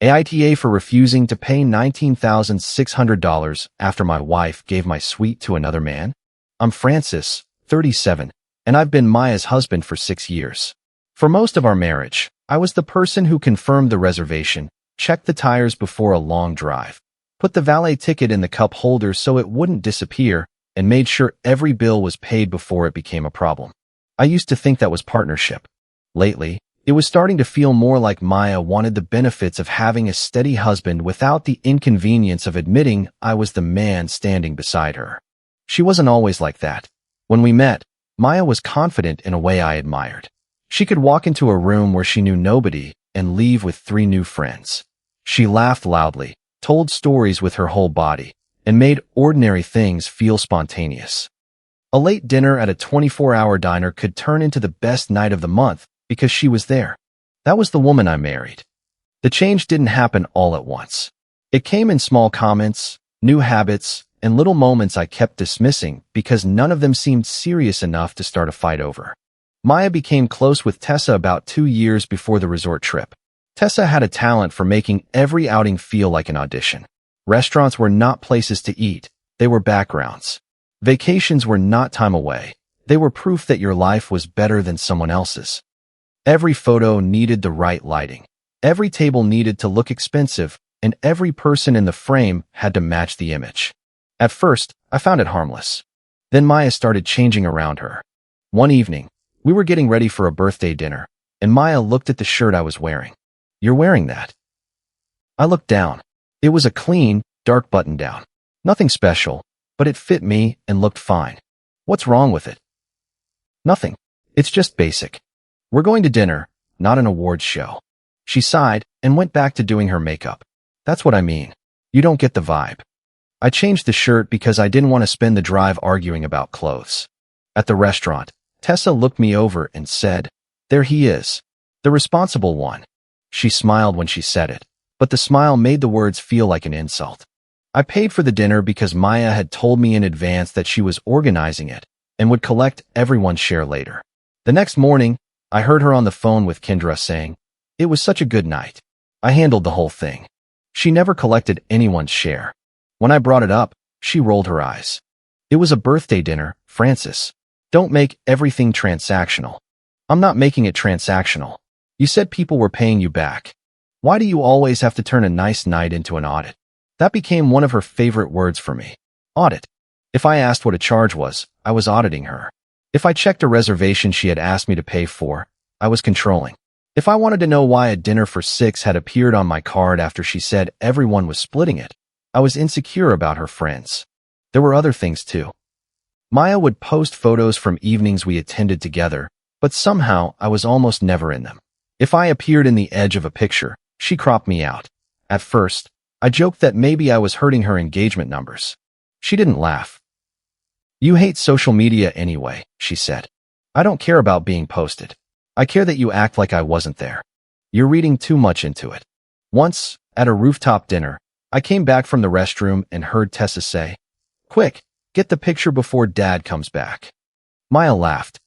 AITA for refusing to pay $19,600 after my wife gave my suite to another man? I'm Francis, 37, and I've been Maya's husband for 6 years. For most of our marriage, I was the person who confirmed the reservation, checked the tires before a long drive, put the valet ticket in the cup holder so it wouldn't disappear, and made sure every bill was paid before it became a problem. I used to think that was partnership. Lately, it was starting to feel more like Maya wanted the benefits of having a steady husband without the inconvenience of admitting I was the man standing beside her. She wasn't always like that. When we met, Maya was confident in a way I admired. She could walk into a room where she knew nobody and leave with 3 new friends. She laughed loudly, told stories with her whole body, and made ordinary things feel spontaneous. A late dinner at a 24-hour diner could turn into the best night of the month because she was there. That was the woman I married. The change didn't happen all at once. It came in small comments, new habits, and little moments I kept dismissing because none of them seemed serious enough to start a fight over. Maya became close with Tessa about 2 years before the resort trip. Tessa had a talent for making every outing feel like an audition. Restaurants were not places to eat, they were backgrounds. Vacations were not time away, they were proof that your life was better than someone else's. Every photo needed the right lighting. Every table needed to look expensive, and every person in the frame had to match the image. At first, I found it harmless. Then Maya started changing around her. One evening, we were getting ready for a birthday dinner, and Maya looked at the shirt I was wearing. "You're wearing that." I looked down. It was a clean, dark button-down. Nothing special, but it fit me and looked fine. "What's wrong with it?" "Nothing. It's just basic. We're going to dinner, not an awards show." She sighed and went back to doing her makeup. "That's what I mean. You don't get the vibe." I changed the shirt because I didn't want to spend the drive arguing about clothes. At the restaurant, Tessa looked me over and said, "There he is. The responsible one." She smiled when she said it, but the smile made the words feel like an insult. I paid for the dinner because Maya had told me in advance that she was organizing it and would collect everyone's share later. The next morning, I heard her on the phone with Kendra saying, "It was such a good night. I handled the whole thing." She never collected anyone's share. When I brought it up, she rolled her eyes. "It was a birthday dinner, Francis. Don't make everything transactional." "I'm not making it transactional. You said people were paying you back. Why do you always have to turn a nice night into an audit?" That became one of her favorite words for me. Audit. If I asked what a charge was, I was auditing her. If I checked a reservation she had asked me to pay for, I was controlling. If I wanted to know why a dinner for 6 had appeared on my card after she said everyone was splitting it, I was insecure about her friends. There were other things too. Maya would post photos from evenings we attended together, but somehow I was almost never in them. If I appeared in the edge of a picture, she cropped me out. At first, I joked that maybe I was hurting her engagement numbers. She didn't laugh. "You hate social media anyway," she said. "I don't care about being posted. I care that you act like I wasn't there. You're reading too much into it." Once, at a rooftop dinner, I came back from the restroom and heard Tessa say, "Quick, get the picture before Dad comes back." Maya laughed.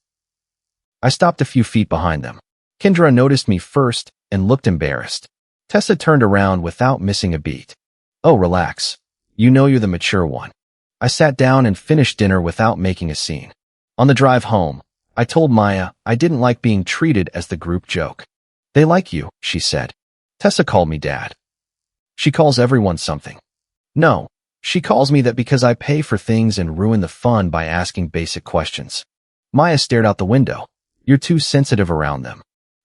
I stopped a few feet behind them. Kendra noticed me first and looked embarrassed. Tessa turned around without missing a beat. "Oh, relax. You know you're the mature one." I sat down and finished dinner without making a scene. On the drive home, I told Maya I didn't like being treated as the group joke. "They like you," she said. "Tessa called me Dad." "She calls everyone something." "No, she calls me that because I pay for things and ruin the fun by asking basic questions." Maya stared out the window. "You're too sensitive around them."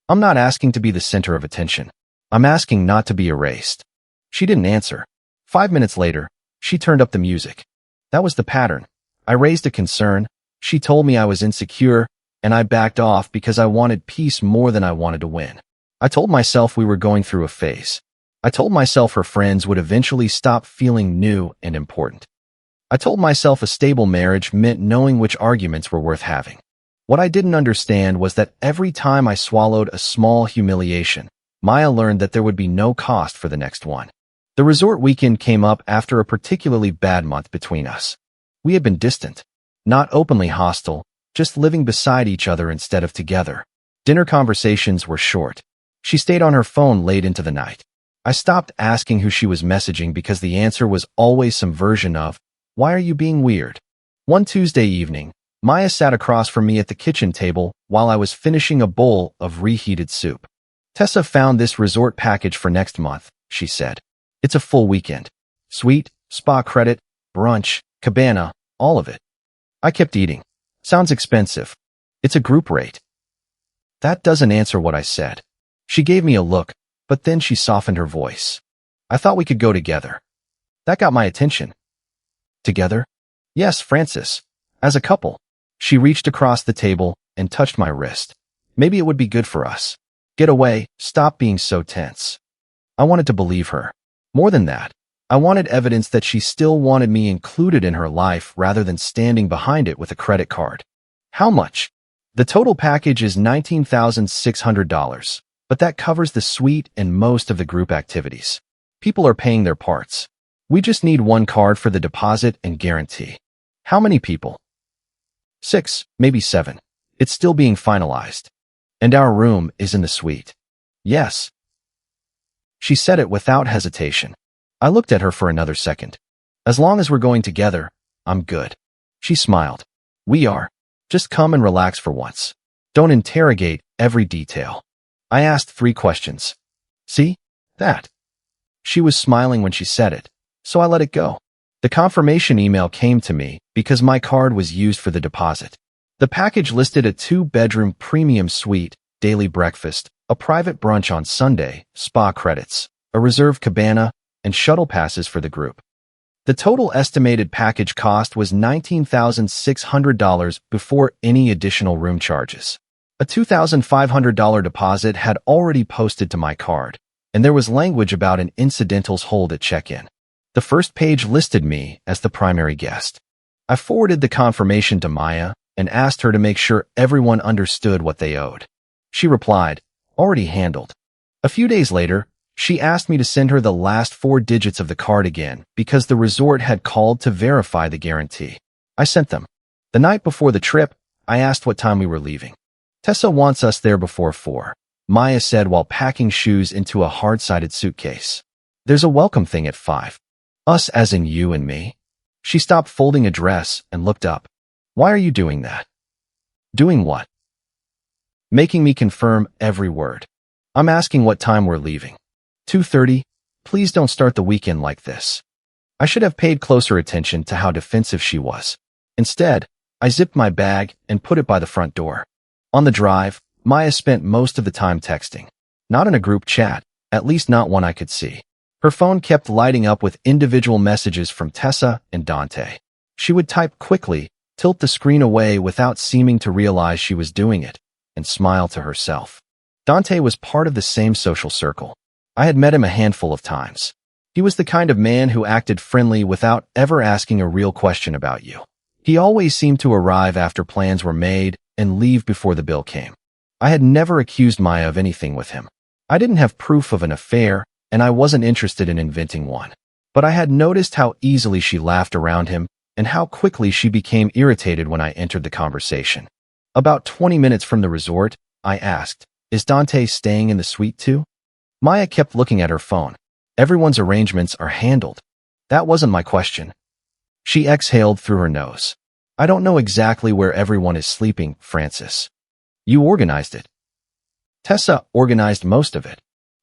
"I'm not asking to be the center of attention. I'm asking not to be erased." She didn't answer. 5 minutes later, she turned up the music. That was the pattern. I raised a concern, she told me I was insecure, and I backed off because I wanted peace more than I wanted to win. I told myself we were going through a phase. I told myself her friends would eventually stop feeling new and important. I told myself a stable marriage meant knowing which arguments were worth having. What I didn't understand was that every time I swallowed a small humiliation, Maya learned that there would be no cost for the next one. The resort weekend came up after a particularly bad month between us. We had been distant, not openly hostile, just living beside each other instead of together. Dinner conversations were short. She stayed on her phone late into the night. I stopped asking who she was messaging because the answer was always some version of, "Why are you being weird?" One Tuesday evening, Maya sat across from me at the kitchen table while I was finishing a bowl of reheated soup. "Tessa found this resort package for next month," she said. "It's a full weekend. Suite, spa credit, brunch, cabana, all of it." I kept eating. "Sounds expensive. It's a group rate." That doesn't answer what I said. She gave me a look, but then she softened her voice. "I thought we could go together." That got my attention. "Together?" "Yes, Francis. As a couple." She reached across the table and touched my wrist. "Maybe it would be good for us. Get away, stop being so tense." I wanted to believe her. More than that, I wanted evidence that she still wanted me included in her life rather than standing behind it with a credit card. "How much?" "The total package is $19,600, but that covers the suite and most of the group activities. People are paying their parts. We just need one card for the deposit and guarantee." "How many people?" 6, maybe 7. It's still being finalized. "And our room is in the suite." "Yes." She said it without hesitation. I looked at her for another second. "As long as we're going together, I'm good." She smiled. "We are. Just come and relax for once. Don't interrogate every detail." I asked 3 questions. "See? That?" She was smiling when she said it, so I let it go. The confirmation email came to me because my card was used for the deposit. The package listed a 2-bedroom premium suite, daily breakfast, a private brunch on Sunday, spa credits, a reserved cabana, and shuttle passes for the group. The total estimated package cost was $19,600 before any additional room charges. A $2,500 deposit had already posted to my card, and there was language about an incidentals hold at check-in. The first page listed me as the primary guest. I forwarded the confirmation to Maya and asked her to make sure everyone understood what they owed. She replied, "Already handled." A few days later, she asked me to send her the last 4 digits of the card again because the resort had called to verify the guarantee. I sent them. The night before the trip, I asked what time we were leaving. "Tessa wants us there before 4, Maya said while packing shoes into a hard-sided suitcase. "There's a welcome thing at 5. "Us as in you and me?" She stopped folding a dress and looked up. "Why are you doing that?" "Doing what?" "Making me confirm every word. I'm asking what time we're leaving." 2:30. "Please don't start the weekend like this." I should have paid closer attention to how defensive she was. Instead, I zipped my bag and put it by the front door. On the drive, Maya spent most of the time texting. Not in a group chat, at least not one I could see. Her phone kept lighting up with individual messages from Tessa and Dante. She would type quickly, tilt the screen away without seeming to realize she was doing it, and smile to herself. Dante was part of the same social circle. I had met him a handful of times. He was the kind of man who acted friendly without ever asking a real question about you. He always seemed to arrive after plans were made and leave before the bill came. I had never accused Maya of anything with him. I didn't have proof of an affair, and I wasn't interested in inventing one. But I had noticed how easily she laughed around him and how quickly she became irritated when I entered the conversation. About 20 minutes from the resort, I asked, "Is Dante staying in the suite too?" Maya kept looking at her phone. "Everyone's arrangements are handled." That wasn't my question. She exhaled through her nose. "I don't know exactly where everyone is sleeping, Francis. You organized it." "Tessa organized most of it.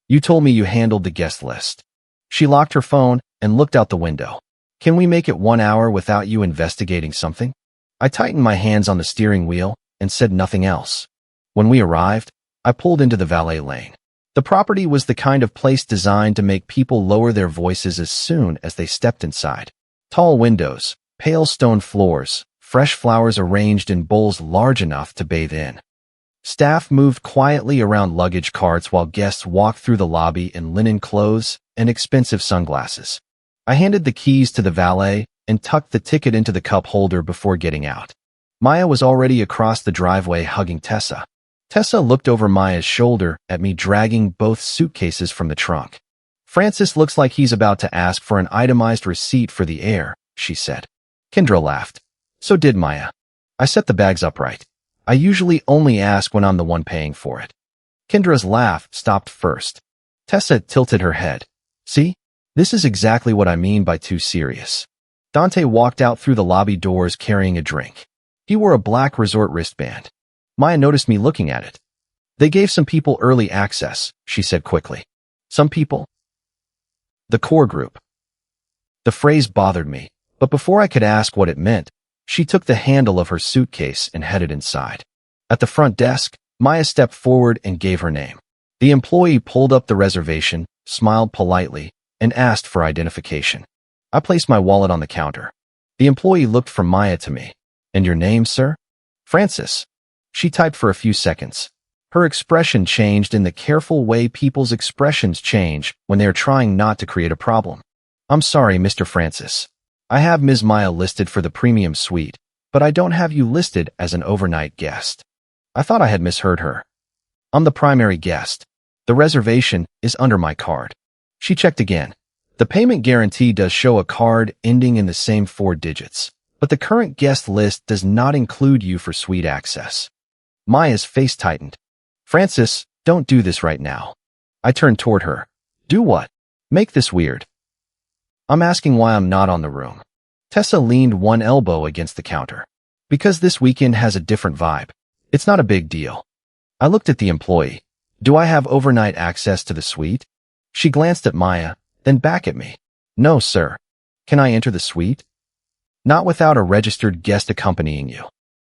You told me you handled the guest list." She locked her phone and looked out the window. "Can we make it 1 hour without you investigating something?" I tightened my hands on the steering wheel and said nothing else. When we arrived, I pulled into the valet lane. The property was the kind of place designed to make people lower their voices as soon as they stepped inside. Tall windows, pale stone floors, fresh flowers arranged in bowls large enough to bathe in. Staff moved quietly around luggage carts while guests walked through the lobby in linen clothes and expensive sunglasses. I handed the keys to the valet and tucked the ticket into the cup holder before getting out. Maya was already across the driveway hugging Tessa. Tessa looked over Maya's shoulder at me dragging both suitcases from the trunk. "Francis looks like he's about to ask for an itemized receipt for the air," she said. Kendra laughed. So did Maya. I set the bags upright. I usually only ask when I'm the one paying for it. Kendra's laugh stopped first. Tessa tilted her head. See? This is exactly what I mean by too serious. Dante walked out through the lobby doors carrying a drink. He wore a black resort wristband. Maya noticed me looking at it. They gave some people early access, she said quickly. Some people? The core group. The phrase bothered me, but before I could ask what it meant, she took the handle of her suitcase and headed inside. At the front desk, Maya stepped forward and gave her name. The employee pulled up the reservation, smiled politely, and asked for identification. I placed my wallet on the counter. The employee looked from Maya to me. And your name, sir? Francis. She typed for a few seconds. Her expression changed in the careful way people's expressions change when they are trying not to create a problem. I'm sorry, Mr. Francis. I have Ms. Maya listed for the premium suite, but I don't have you listed as an overnight guest. I thought I had misheard her. I'm the primary guest. The reservation is under my card. She checked again. The payment guarantee does show a card ending in the same 4 digits, but the current guest list does not include you for suite access. Maya's face tightened. Francis, don't do this right now. I turned toward her. Do what? Make this weird. I'm asking why I'm not on the room. Tessa leaned one elbow against the counter. Because this weekend has a different vibe. It's not a big deal. I looked at the employee. Do I have overnight access to the suite? She glanced at Maya, then back at me. No, sir. Can I enter the suite? Not without a registered guest accompanying you.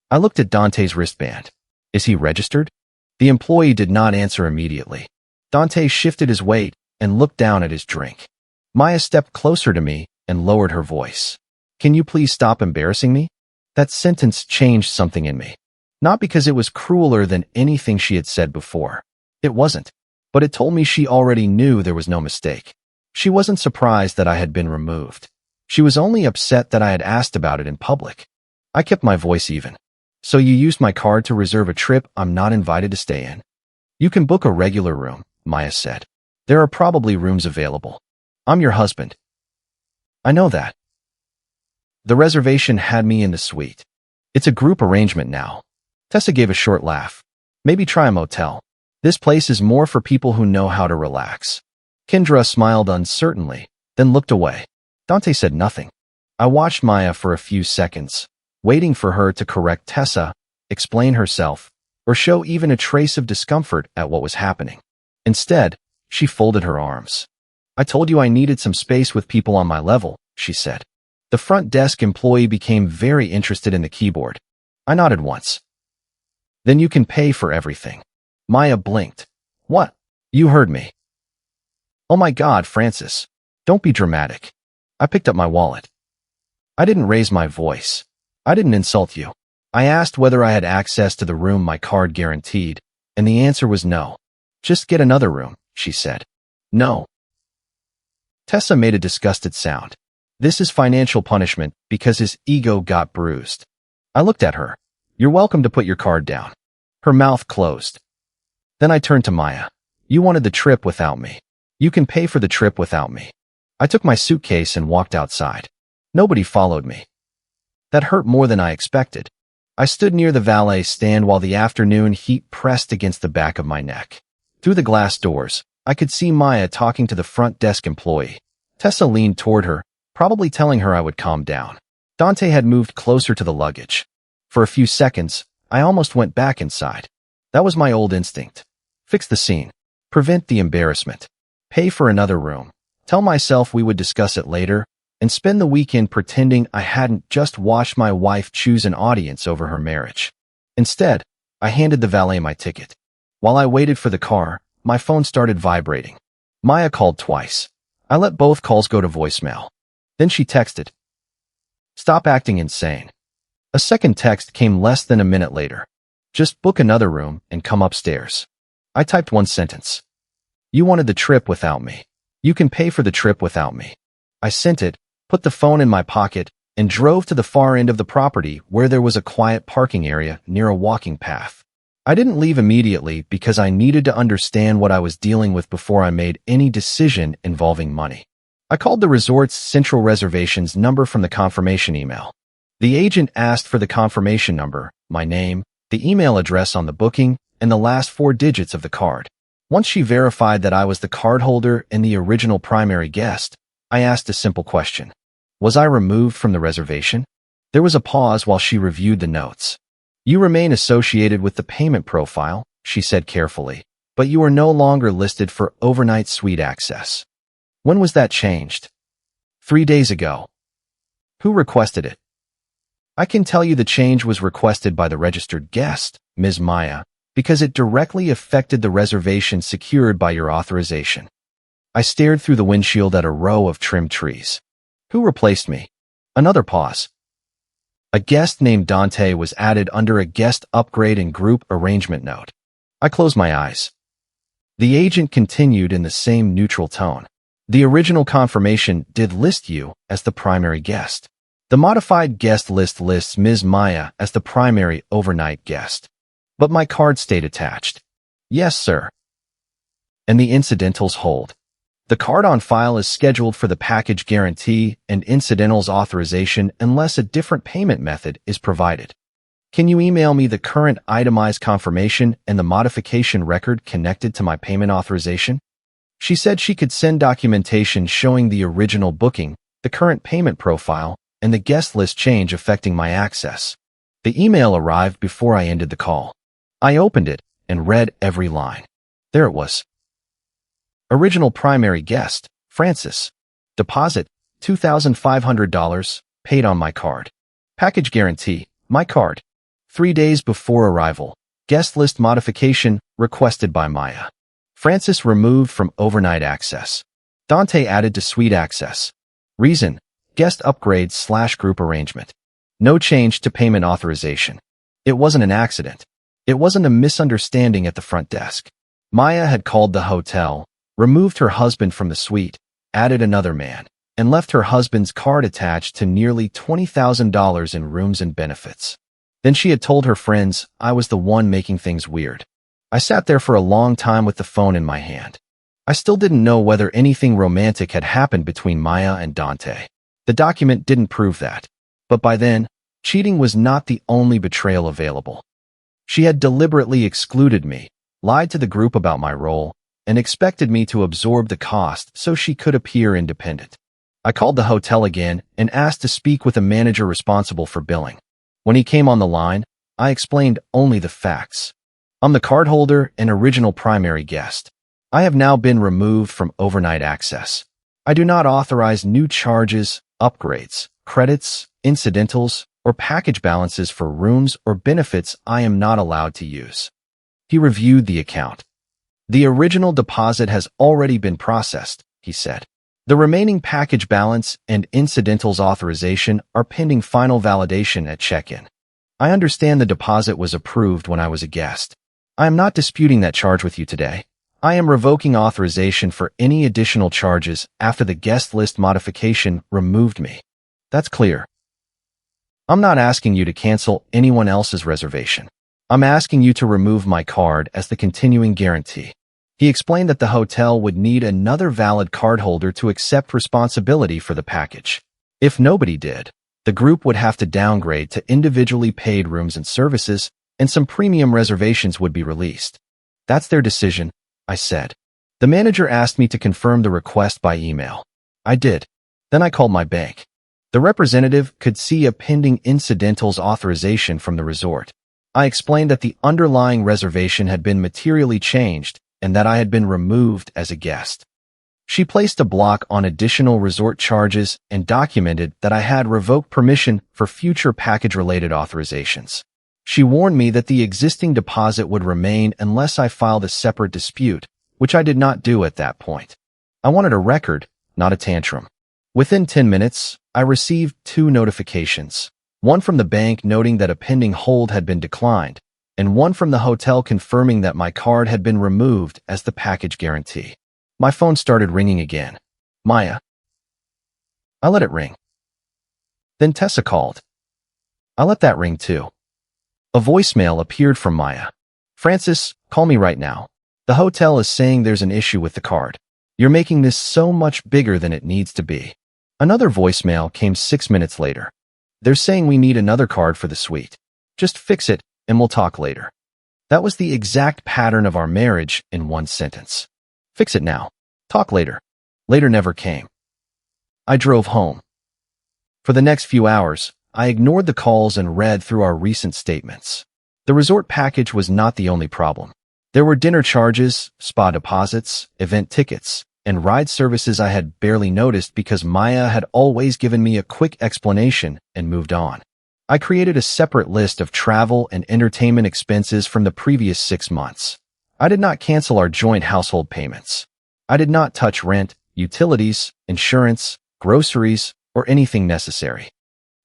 I looked at Dante's wristband. Is he registered? The employee did not answer immediately. Dante shifted his weight and looked down at his drink. Maya stepped closer to me and lowered her voice. Can you please stop embarrassing me? That sentence changed something in me. Not because it was crueler than anything she had said before. It wasn't. But it told me she already knew there was no mistake. She wasn't surprised that I had been removed. She was only upset that I had asked about it in public. I kept my voice even. So you used my card to reserve a trip I'm not invited to stay in? You can book a regular room, Maya said. There are probably rooms available. I'm your husband. I know that. The reservation had me in the suite. It's a group arrangement now. Tessa gave a short laugh. Maybe try a motel. This place is more for people who know how to relax. Kendra smiled uncertainly, then looked away. Dante said nothing. I watched Maya for a few seconds, waiting for her to correct Tessa, explain herself, or show even a trace of discomfort at what was happening. Instead, she folded her arms. I told you I needed some space with people on my level, she said. The front desk employee became very interested in the keyboard. I nodded once. Then you can pay for everything. Maya blinked. What? You heard me. Oh my God, Francis. Don't be dramatic. I picked up my wallet. I didn't raise my voice. I didn't insult you. I asked whether I had access to the room my card guaranteed, and the answer was no. Just get another room, she said. No. Tessa made a disgusted sound. This is financial punishment because his ego got bruised. I looked at her. You're welcome to put your card down. Her mouth closed. Then I turned to Maya. You wanted the trip without me. You can pay for the trip without me. I took my suitcase and walked outside. Nobody followed me. That hurt more than I expected. I stood near the valet stand while the afternoon heat pressed against the back of my neck. Through the glass doors, I could see Maya talking to the front desk employee. Tessa leaned toward her, probably telling her I would calm down. Dante had moved closer to the luggage. For a few seconds, I almost went back inside. That was my old instinct. Fix the scene. Prevent the embarrassment. Pay for another room. Tell myself we would discuss it later, and spend the weekend pretending I hadn't just watched my wife choose an audience over her marriage. Instead, I handed the valet my ticket. While I waited for the car, my phone started vibrating. Maya called twice. I let both calls go to voicemail. Then she texted. Stop acting insane. A second text came less than a minute later. Just book another room and come upstairs. I typed one sentence. You wanted the trip without me. You can pay for the trip without me. I sent it, put the phone in my pocket, and drove to the far end of the property where there was a quiet parking area near a walking path. I didn't leave immediately because I needed to understand what I was dealing with before I made any decision involving money. I called the resort's central reservations number from the confirmation email. The agent asked for the confirmation number, my name, the email address on the booking, and the last 4 digits of the card. Once she verified that I was the cardholder and the original primary guest, I asked a simple question. Was I removed from the reservation? There was a pause while she reviewed the notes. You remain associated with the payment profile, she said carefully, but you are no longer listed for overnight suite access. When was that changed? 3 days ago. Who requested it? I can tell you the change was requested by the registered guest, Ms. Maya, because it directly affected the reservation secured by your authorization. I stared through the windshield at a row of trimmed trees. Who replaced me? Another pause. A guest named Dante was added under a guest upgrade and group arrangement note. I closed my eyes. The agent continued in the same neutral tone. The original confirmation did list you as the primary guest. The modified guest list lists Ms. Maya as the primary overnight guest. But my card stayed attached. Yes, sir. And the incidentals hold. The card on file is scheduled for the package guarantee and incidentals authorization unless a different payment method is provided. Can you email me the current itemized confirmation and the modification record connected to my payment authorization? She said she could send documentation showing the original booking, the current payment profile, and the guest list change affecting my access. The email arrived before I ended the call. I opened it and read every line. There it was. Original primary guest, Francis. Deposit, $2,500, paid on my card. Package guarantee, my card. 3 days before arrival. Guest list modification, requested by Maya. Francis removed from overnight access. Dante added to suite access. Reason, guest upgrade/group arrangement. No change to payment authorization. It wasn't an accident. It wasn't a misunderstanding at the front desk. Maya had called the hotel, removed her husband from the suite, added another man, and left her husband's card attached to nearly $20,000 in rooms and benefits. Then she had told her friends I was the one making things weird. I sat there for a long time with the phone in my hand. I still didn't know whether anything romantic had happened between Maya and Dante. The document didn't prove that. But by then, cheating was not the only betrayal available. She had deliberately excluded me, lied to the group about my role, and expected me to absorb the cost so she could appear independent. I called the hotel again and asked to speak with a manager responsible for billing. When he came on the line, I explained only the facts. I'm the cardholder and original primary guest. I have now been removed from overnight access. I do not authorize new charges, upgrades, credits, incidentals, or package balances for rooms or benefits I am not allowed to use. He reviewed the account. The original deposit has already been processed, he said. The remaining package balance and incidentals authorization are pending final validation at check-in. I understand the deposit was approved when I was a guest. I am not disputing that charge with you today. I am revoking authorization for any additional charges after the guest list modification removed me. That's clear. I'm not asking you to cancel anyone else's reservation. I'm asking you to remove my card as the continuing guarantee. He explained that the hotel would need another valid cardholder to accept responsibility for the package. If nobody did, the group would have to downgrade to individually paid rooms and services, and some premium reservations would be released. That's their decision, I said. The manager asked me to confirm the request by email. I did. Then I called my bank. The representative could see a pending incidentals authorization from the resort. I explained that the underlying reservation had been materially changed and that I had been removed as a guest. She placed a block on additional resort charges and documented that I had revoked permission for future package-related authorizations. She warned me that the existing deposit would remain unless I filed a separate dispute, which I did not do at that point. I wanted a record, not a tantrum. Within 10 minutes, I received 2 notifications, one from the bank noting that a pending hold had been declined, and one from the hotel confirming that my card had been removed as the package guarantee. My phone started ringing again. Maya. I let it ring. Then Tessa called. I let that ring too. A voicemail appeared from Maya. Francis, call me right now. The hotel is saying there's an issue with the card. You're making this so much bigger than it needs to be. Another voicemail came 6 minutes later. They're saying we need another card for the suite. Just fix it and we'll talk later. That was the exact pattern of our marriage in one sentence. Fix it now. Talk later. Later never came. I drove home. For the next few hours, I ignored the calls and read through our recent statements. The resort package was not the only problem. There were dinner charges, spa deposits, event tickets, and ride services I had barely noticed because Maya had always given me a quick explanation and moved on. I created a separate list of travel and entertainment expenses from the previous 6 months. I did not cancel our joint household payments. I did not touch rent, utilities, insurance, groceries, or anything necessary.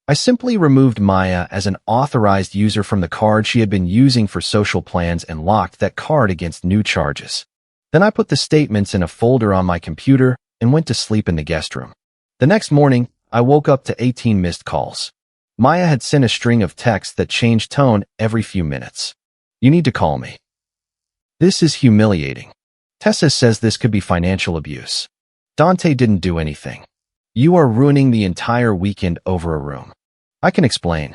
I simply removed Maya as an authorized user from the card she had been using for social plans and locked that card against new charges. Then I put the statements in a folder on my computer and went to sleep in the guest room. The next morning, I woke up to 18 missed calls. Maya had sent a string of texts that changed tone every few minutes. You need to call me. This is humiliating. Tessa says this could be financial abuse. Dante didn't do anything. You are ruining the entire weekend over a room. I can explain.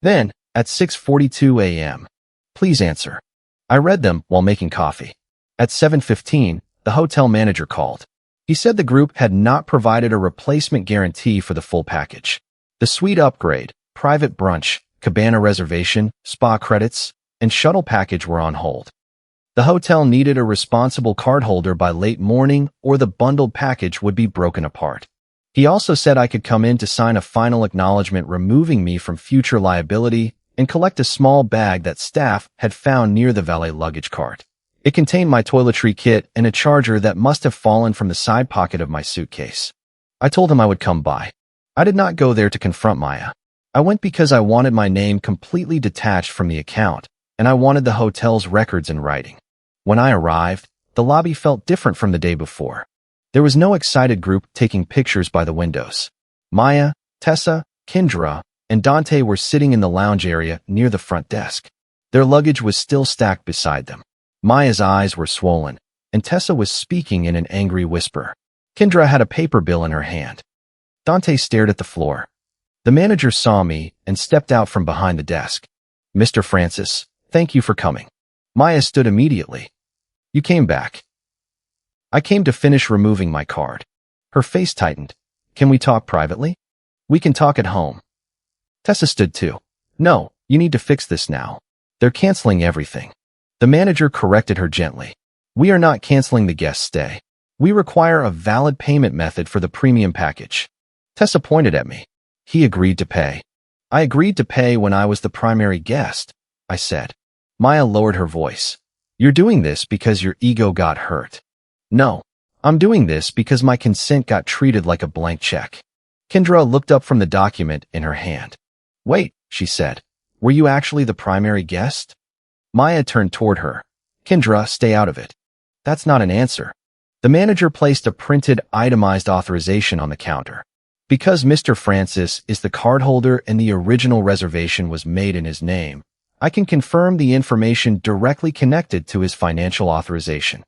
Then, at 6:42 a.m., please answer. I read them while making coffee. At 7:15, the hotel manager called. He said the group had not provided a replacement guarantee for the full package. The suite upgrade, private brunch, cabana reservation, spa credits, and shuttle package were on hold. The hotel needed a responsible cardholder by late morning or the bundled package would be broken apart. He also said I could come in to sign a final acknowledgement removing me from future liability and collect a small bag that staff had found near the valet luggage cart. It contained my toiletry kit and a charger that must have fallen from the side pocket of my suitcase. I told him I would come by. I did not go there to confront Maya. I went because I wanted my name completely detached from the account, and I wanted the hotel's records in writing. When I arrived, the lobby felt different from the day before. There was no excited group taking pictures by the windows. Maya, Tessa, Kendra, and Dante were sitting in the lounge area near the front desk. Their luggage was still stacked beside them. Maya's eyes were swollen, and Tessa was speaking in an angry whisper. Kendra had a paper bill in her hand. Dante stared at the floor. The manager saw me and stepped out from behind the desk. Mr. Francis, thank you for coming. Maya stood immediately. You came back. I came to finish removing my card. Her face tightened. Can we talk privately? We can talk at home. Tessa stood too. No, you need to fix this now. They're canceling everything. The manager corrected her gently. We are not canceling the guest stay. We require a valid payment method for the premium package. Tessa pointed at me. He agreed to pay. I agreed to pay when I was the primary guest, I said. Maya lowered her voice. You're doing this because your ego got hurt. No, I'm doing this because my consent got treated like a blank check. Kendra looked up from the document in her hand. Wait, she said. Were you actually the primary guest? Maya turned toward her. Kendra, stay out of it. That's not an answer. The manager placed a printed, itemized authorization on the counter. Because Mr. Francis is the cardholder and the original reservation was made in his name, I can confirm the information directly connected to his financial authorization.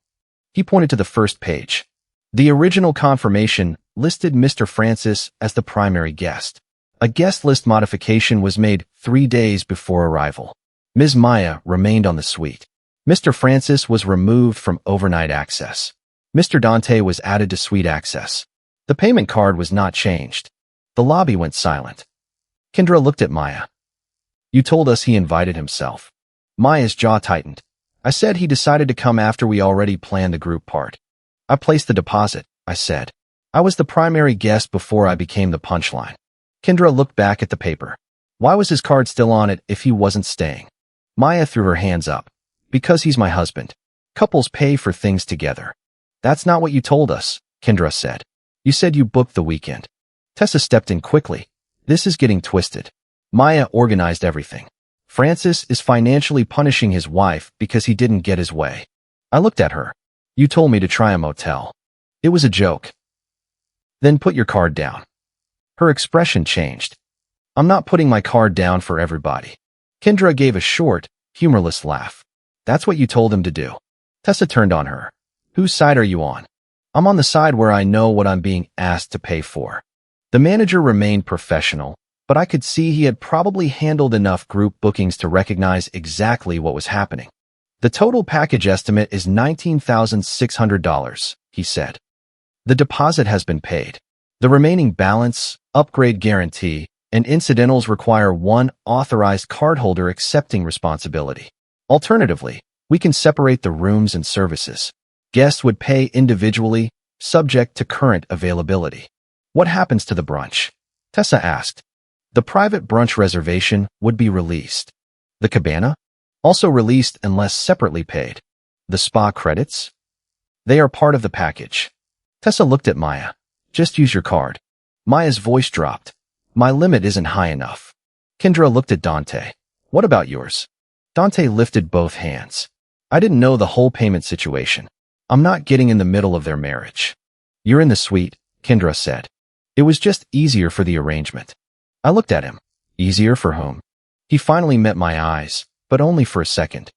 He pointed to the first page. The original confirmation listed Mr. Francis as the primary guest. A guest list modification was made 3 days before arrival. Ms. Maya remained on the suite. Mr. Francis was removed from overnight access. Mr. Dante was added to suite access. The payment card was not changed. The lobby went silent. Kendra looked at Maya. You told us he invited himself. Maya's jaw tightened. I said he decided to come after we already planned the group part. I placed the deposit, I said. I was the primary guest before I became the punchline. Kendra looked back at the paper. Why was his card still on it if he wasn't staying? Maya threw her hands up. Because he's my husband. Couples pay for things together. That's not what you told us, Kendra said. You said you booked the weekend. Tessa stepped in quickly. This is getting twisted. Maya organized everything. Francis is financially punishing his wife because he didn't get his way. I looked at her. You told me to try a motel. It was a joke. Then put your card down. Her expression changed. I'm not putting my card down for everybody. Kendra gave a short, humorless laugh. That's what you told him to do. Tessa turned on her. Whose side are you on? I'm on the side where I know what I'm being asked to pay for. The manager remained professional, but I could see he had probably handled enough group bookings to recognize exactly what was happening. The total package estimate is $19,600, he said. The deposit has been paid. The remaining balance, upgrade guarantee, and incidentals require one authorized cardholder accepting responsibility. Alternatively, we can separate the rooms and services. Guests would pay individually, subject to current availability. What happens to the brunch? Tessa asked. The private brunch reservation would be released. The cabana? Also released unless separately paid. The spa credits? They are part of the package. Tessa looked at Maya. Just use your card. Maya's voice dropped. My limit isn't high enough. Kendra looked at Dante. What about yours? Dante lifted both hands. I didn't know the whole payment situation. I'm not getting in the middle of their marriage. You're in the suite, Kendra said. It was just easier for the arrangement. I looked at him. Easier for whom? He finally met my eyes, but only for a second.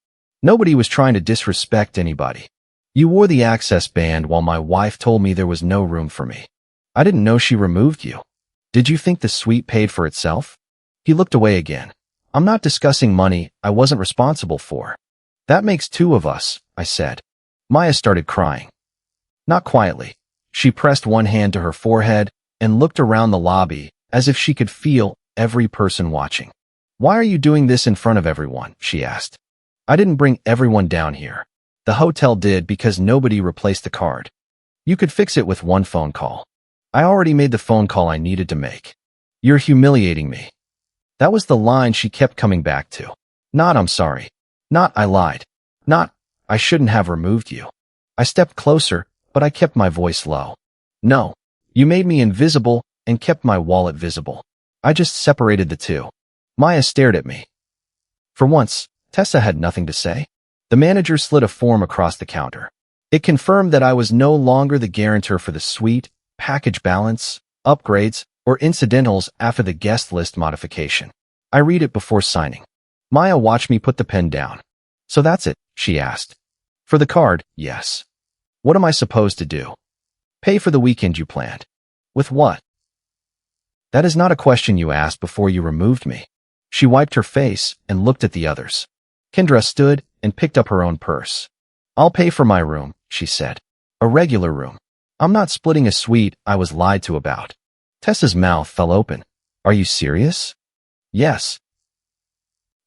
Nobody was trying to disrespect anybody. You wore the access band while my wife told me there was no room for me. I didn't know she removed you. Did you think the suite paid for itself? He looked away again. I'm not discussing money I wasn't responsible for. That makes two of us, I said. Maya started crying. Not quietly. She pressed one hand to her forehead and looked around the lobby as if she could feel every person watching. Why are you doing this in front of everyone? She asked. I didn't bring everyone down here. The hotel did because nobody replaced the card. You could fix it with one phone call. I already made the phone call I needed to make. You're humiliating me. That was the line she kept coming back to. Not I'm sorry. Not I lied. Not I shouldn't have removed you. I stepped closer, but I kept my voice low. No, you made me invisible and kept my wallet visible. I just separated the two. Maya stared at me. For once, Tessa had nothing to say. The manager slid a form across the counter. It confirmed that I was no longer the guarantor for the suite, package balance, upgrades, or incidentals after the guest list modification. I read it before signing. Maya watched me put the pen down. So that's it, she asked. For the card, yes. What am I supposed to do? Pay for the weekend you planned. With what? That is not a question you asked before you removed me. She wiped her face and looked at the others. Kendra stood and picked up her own purse. I'll pay for my room, she said. A regular room. I'm not splitting a suite I was lied to about. Tessa's mouth fell open. Are you serious? Yes.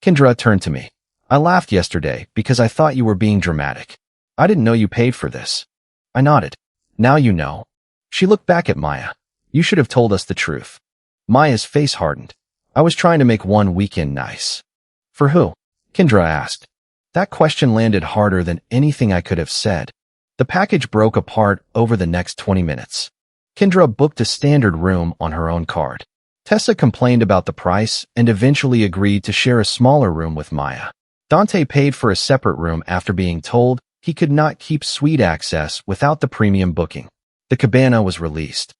Kendra turned to me. I laughed yesterday because I thought you were being dramatic. I didn't know you paid for this. I nodded. Now you know. She looked back at Maya. You should have told us the truth. Maya's face hardened. I was trying to make one weekend nice. For who? Kendra asked. That question landed harder than anything I could have said. The package broke apart over the next 20 minutes. Kendra booked a standard room on her own card. Tessa complained about the price and eventually agreed to share a smaller room with Maya. Dante paid for a separate room after being told he could not keep suite access without the premium booking. The cabana was released.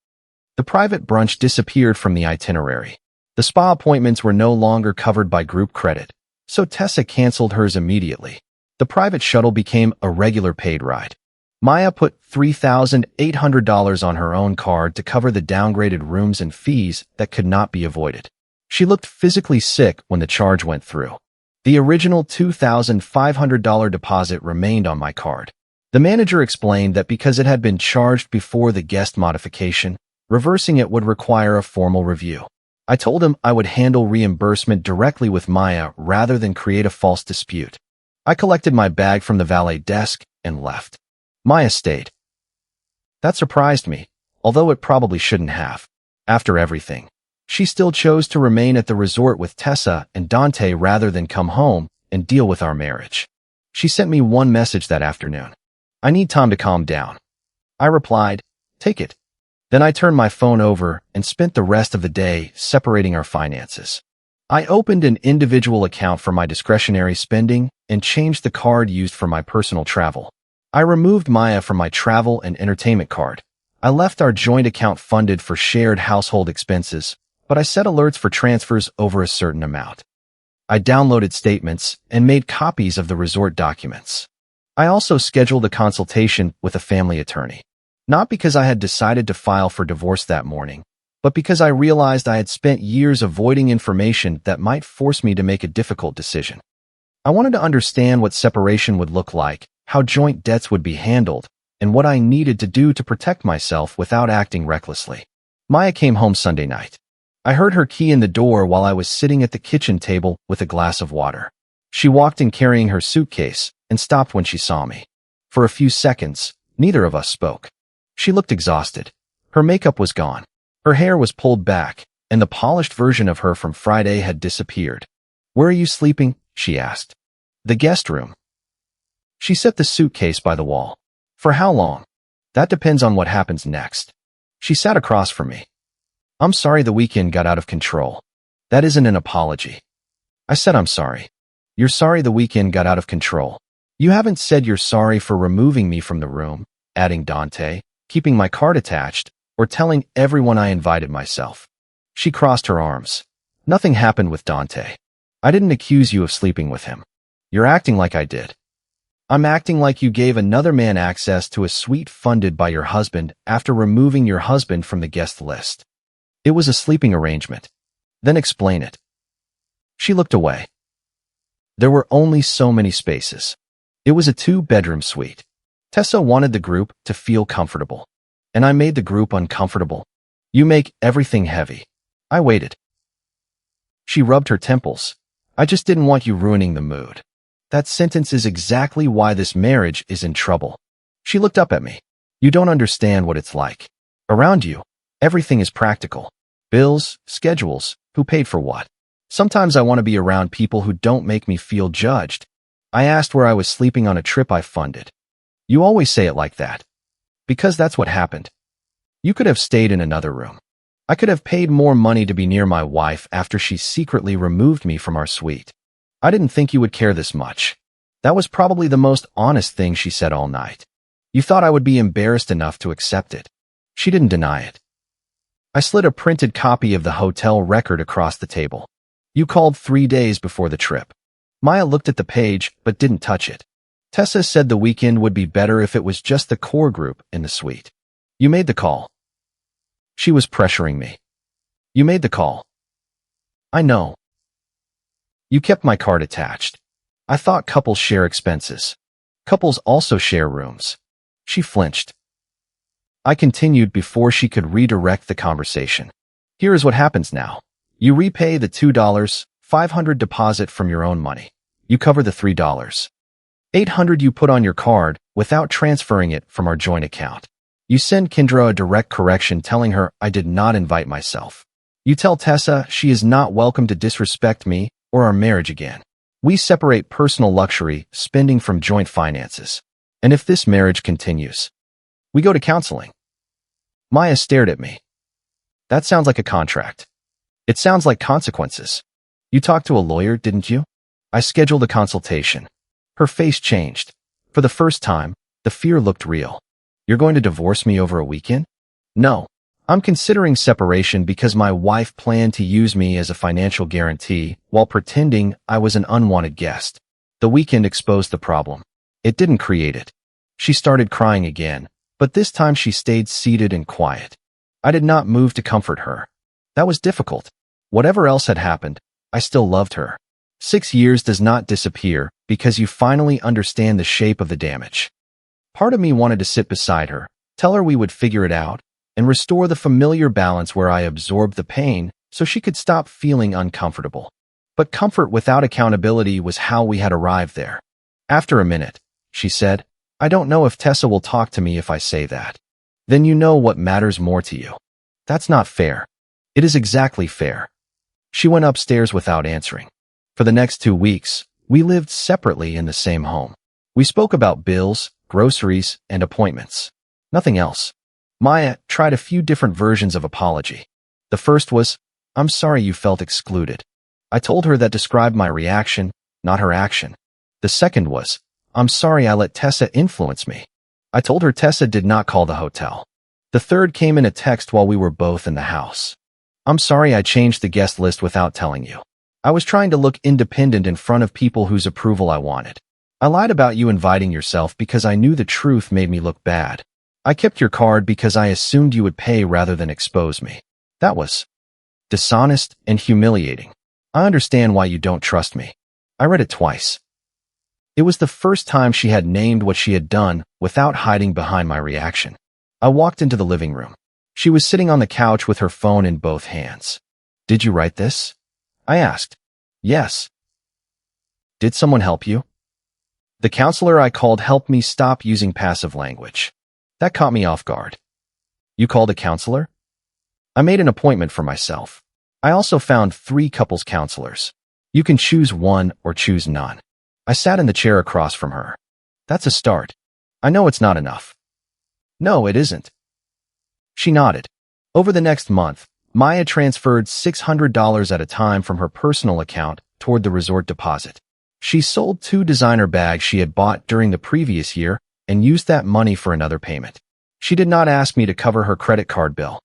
The private brunch disappeared from the itinerary. The spa appointments were no longer covered by group credit, so Tessa canceled hers immediately. The private shuttle became a regular paid ride. Maya put $3,800 on her own card to cover the downgraded rooms and fees that could not be avoided. She looked physically sick when the charge went through. The original $2,500 deposit remained on my card. The manager explained that because it had been charged before the guest modification, reversing it would require a formal review. I told him I would handle reimbursement directly with Maya rather than create a false dispute. I collected my bag from the valet desk and left. Maya stayed. That surprised me, although it probably shouldn't have. After everything, she still chose to remain at the resort with Tessa and Dante rather than come home and deal with our marriage. She sent me one message that afternoon. I need time to calm down. I replied, take it. Then I turned my phone over and spent the rest of the day separating our finances. I opened an individual account for my discretionary spending and changed the card used for my personal travel. I removed Maya from my travel and entertainment card. I left our joint account funded for shared household expenses, but I set alerts for transfers over a certain amount. I downloaded statements and made copies of the resort documents. I also scheduled a consultation with a family attorney. Not because I had decided to file for divorce that morning, but because I realized I had spent years avoiding information that might force me to make a difficult decision. I wanted to understand what separation would look like, how joint debts would be handled, and what I needed to do to protect myself without acting recklessly. Maya came home Sunday night. I heard her key in the door while I was sitting at the kitchen table with a glass of water. She walked in carrying her suitcase and stopped when she saw me. For a few seconds, neither of us spoke. She looked exhausted. Her makeup was gone. Her hair was pulled back, and the polished version of her from Friday had disappeared. "Where are you sleeping?" she asked. "The guest room." She set the suitcase by the wall. "For how long?" "That depends on what happens next." She sat across from me. "I'm sorry the weekend got out of control." "That isn't an apology." I said I'm sorry. "You're sorry the weekend got out of control. You haven't said you're sorry for removing me from the room," adding Dante, "keeping my card attached, or telling everyone I invited myself." She crossed her arms. "Nothing happened with Dante. I didn't accuse you of sleeping with him. You're acting like I did." "I'm acting like you gave another man access to a suite funded by your husband after removing your husband from the guest list. It was a sleeping arrangement." "Then explain it." She looked away. There were only so many spaces. It was a 2-bedroom suite. Tessa wanted the group to feel comfortable, and I made the group uncomfortable. "You make everything heavy." I waited. She rubbed her temples. "I just didn't want you ruining the mood." That sentence is exactly why this marriage is in trouble. She looked up at me. "You don't understand what it's like. Around you, everything is practical. Bills, schedules, who paid for what. Sometimes I want to be around people who don't make me feel judged." I asked where I was sleeping on a trip I funded. "You always say it like that." "Because that's what happened. You could have stayed in another room. I could have paid more money to be near my wife after she secretly removed me from our suite. I didn't think you would care this much." That was probably the most honest thing she said all night. "You thought I would be embarrassed enough to accept it." She didn't deny it. I slid a printed copy of the hotel record across the table. "You called 3 days before the trip." Maya looked at the page but didn't touch it. "Tessa said the weekend would be better if it was just the core group in the suite." "You made the call." She was pressuring me. "You made the call." "I know." "You kept my card attached." "I thought couples share expenses. Couples also share rooms." She flinched. I continued before she could redirect the conversation. "Here is what happens now. You repay the $2,500 deposit from your own money. You cover the $3,800 you put on your card without transferring it from our joint account. You send Kendra a direct correction telling her I did not invite myself. You tell Tessa she is not welcome to disrespect me or our marriage again. We separate personal luxury spending from joint finances. And if this marriage continues, we go to counseling." Maya stared at me. "That sounds like a contract." "It sounds like consequences." "You talked to a lawyer, didn't you?" "I scheduled a consultation." Her face changed. For the first time, the fear looked real. "You're going to divorce me over a weekend?" "No. I'm considering separation because my wife planned to use me as a financial guarantee while pretending I was an unwanted guest. The weekend exposed the problem. It didn't create it." She started crying again, but this time she stayed seated and quiet. I did not move to comfort her. That was difficult. Whatever else had happened, I still loved her. 6 years does not disappear because you finally understand the shape of the damage. Part of me wanted to sit beside her, tell her we would figure it out, and restore the familiar balance where I absorbed the pain so she could stop feeling uncomfortable. But comfort without accountability was how we had arrived there. After a minute, she said, "I don't know if Tessa will talk to me if I say that." "Then you know what matters more to you." "That's not fair." "It is exactly fair." She went upstairs without answering. For the next 2 weeks, we lived separately in the same home. We spoke about bills, groceries, and appointments. Nothing else. Maya tried a few different versions of apology. The first was, "I'm sorry you felt excluded." I told her that described my reaction, not her action. The second was, "I'm sorry I let Tessa influence me." I told her Tessa did not call the hotel. The third came in a text while we were both in the house. "I'm sorry I changed the guest list without telling you. I was trying to look independent in front of people whose approval I wanted. I lied about you inviting yourself because I knew the truth made me look bad. I kept your card because I assumed you would pay rather than expose me." That was dishonest and humiliating. I understand why you don't trust me. I read it twice. It was the first time she had named what she had done without hiding behind my reaction. I walked into the living room. She was sitting on the couch with her phone in both hands. Did you write this? I asked. Yes. Did someone help you? The counselor I called helped me stop using passive language. That caught me off guard. You called a counselor? I made an appointment for myself. I also found 3 couples counselors. You can choose one or choose none. I sat in the chair across from her. That's a start. I know it's not enough. No, it isn't. She nodded. Over the next month, Maya transferred $600 at a time from her personal account toward the resort deposit. She sold 2 designer bags she had bought during the previous year and used that money for another payment. She did not ask me to cover her credit card bill.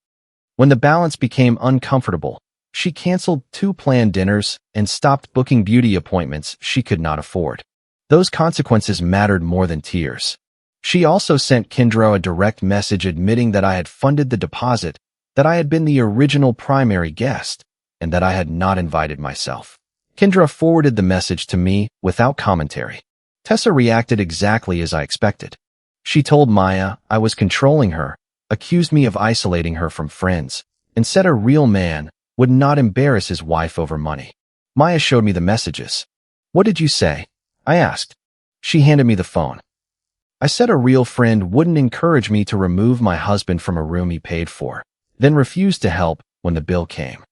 When the balance became uncomfortable, she canceled 2 planned dinners and stopped booking beauty appointments she could not afford. Those consequences mattered more than tears. She also sent Kendra a direct message admitting that I had funded the deposit, that I had been the original primary guest, and that I had not invited myself. Kendra forwarded the message to me without commentary. Tessa reacted exactly as I expected. She told Maya I was controlling her, accused me of isolating her from friends, and said a real man would not embarrass his wife over money. Maya showed me the messages. What did you say? I asked. She handed me the phone. I said a real friend wouldn't encourage me to remove my husband from a room he paid for, then refused to help when the bill came.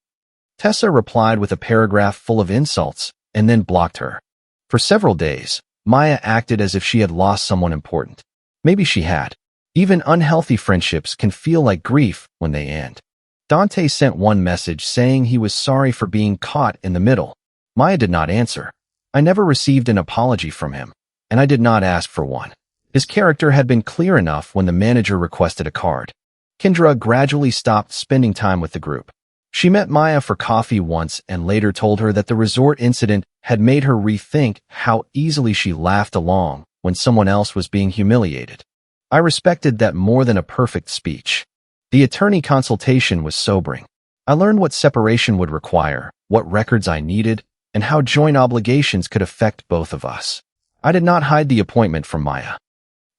Tessa replied with a paragraph full of insults and then blocked her. For several days, Maya acted as if she had lost someone important. Maybe she had. Even unhealthy friendships can feel like grief when they end. Dante sent one message saying he was sorry for being caught in the middle. Maya did not answer. I never received an apology from him, and I did not ask for one. His character had been clear enough when the manager requested a card. Kendra gradually stopped spending time with the group. She met Maya for coffee once and later told her that the resort incident had made her rethink how easily she laughed along when someone else was being humiliated. I respected that more than a perfect speech. The attorney consultation was sobering. I learned what separation would require, what records I needed, and how joint obligations could affect both of us. I did not hide the appointment from Maya.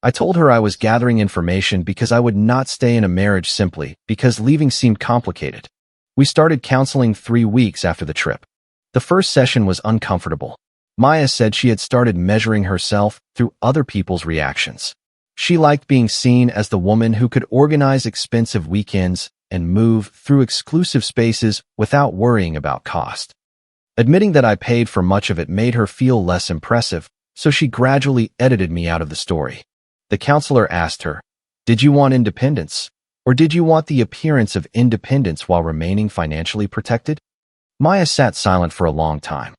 I told her I was gathering information because I would not stay in a marriage simply because leaving seemed complicated. We started counseling 3 weeks after the trip. The first session was uncomfortable. Maya said she had started measuring herself through other people's reactions. She liked being seen as the woman who could organize expensive weekends and move through exclusive spaces without worrying about cost. Admitting that I paid for much of it made her feel less impressive, so she gradually edited me out of the story. The counselor asked her, "Did you want independence, or did you want the appearance of independence while remaining financially protected?" Maya sat silent for a long time.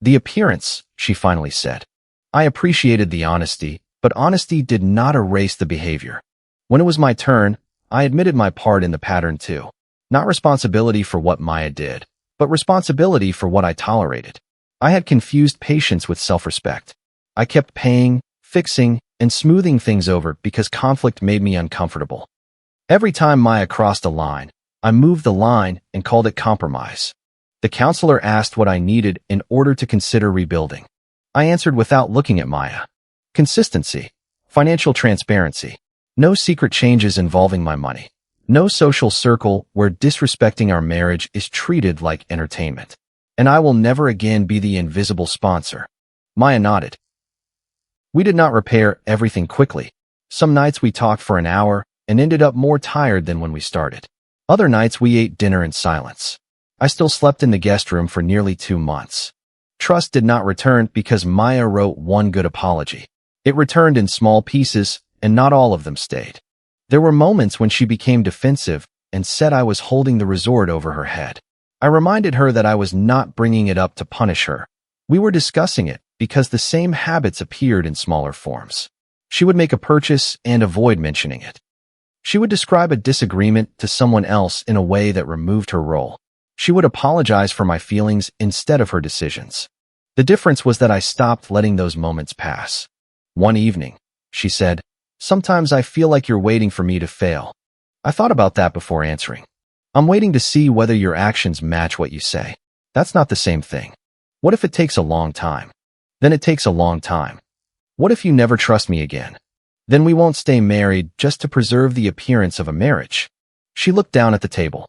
"The appearance," she finally said. I appreciated the honesty, but honesty did not erase the behavior. When it was my turn, I admitted my part in the pattern too. Not responsibility for what Maya did, but responsibility for what I tolerated. I had confused patience with self-respect. I kept paying, fixing, and smoothing things over because conflict made me uncomfortable. Every time Maya crossed a line, I moved the line and called it compromise. The counselor asked what I needed in order to consider rebuilding. I answered without looking at Maya. Consistency, financial transparency, no secret changes involving my money, no social circle where disrespecting our marriage is treated like entertainment, and I will never again be the invisible sponsor. Maya nodded. We did not repair everything quickly. Some nights we talked for an hour and ended up more tired than when we started. Other nights we ate dinner in silence. I still slept in the guest room for nearly 2 months. Trust did not return because Maya wrote one good apology. It returned in small pieces, and not all of them stayed. There were moments when she became defensive and said I was holding the resort over her head. I reminded her that I was not bringing it up to punish her. We were discussing it because the same habits appeared in smaller forms. She would make a purchase and avoid mentioning it. She would describe a disagreement to someone else in a way that removed her role. She would apologize for my feelings instead of her decisions. The difference was that I stopped letting those moments pass. One evening, she said, "Sometimes I feel like you're waiting for me to fail." I thought about that before answering. I'm waiting to see whether your actions match what you say. That's not the same thing. What if it takes a long time? Then it takes a long time. What if you never trust me again? Then we won't stay married just to preserve the appearance of a marriage. She looked down at the table.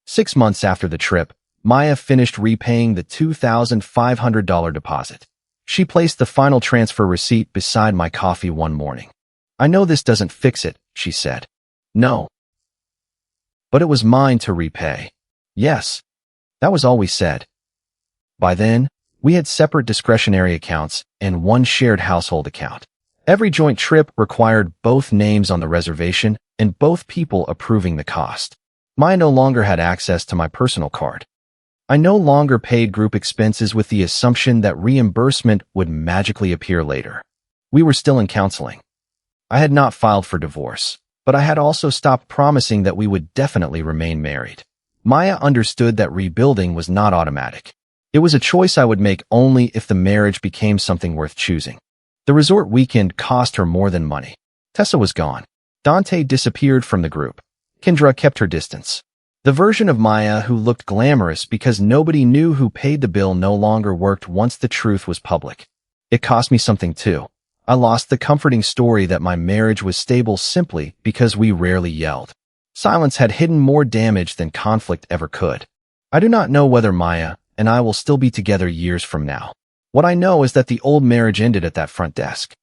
6 months after the trip, Maya finished repaying the $2,500 deposit. She placed the final transfer receipt beside my coffee one morning. I know this doesn't fix it, she said. No. But it was mine to repay. Yes. That was all we said. By then, we had separate discretionary accounts and one shared household account. Every joint trip required both names on the reservation and both people approving the cost. Maya no longer had access to my personal card. I no longer paid group expenses with the assumption that reimbursement would magically appear later. We were still in counseling. I had not filed for divorce, but I had also stopped promising that we would definitely remain married. Maya understood that rebuilding was not automatic. It was a choice I would make only if the marriage became something worth choosing. The resort weekend cost her more than money. Tessa was gone. Dante disappeared from the group. Kendra kept her distance. The version of Maya who looked glamorous because nobody knew who paid the bill no longer worked once the truth was public. It cost me something too. I lost the comforting story that my marriage was stable simply because we rarely yelled. Silence had hidden more damage than conflict ever could. I do not know whether Maya and I will still be together years from now. What I know is that the old marriage ended at that front desk.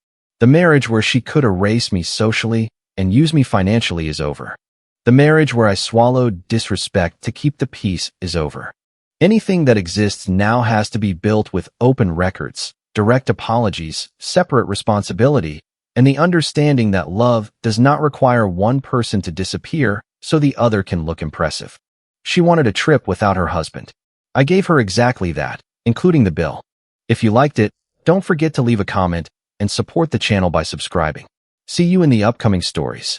The marriage where she could erase me socially and use me financially is over. The marriage where I swallowed disrespect to keep the peace is over. Anything that exists now has to be built with open records, direct apologies, separate responsibility, and the understanding that love does not require one person to disappear so the other can look impressive. She wanted a trip without her husband. I gave her exactly that, including the bill. If you liked it, don't forget to leave a comment and support the channel by subscribing. See you in the upcoming stories.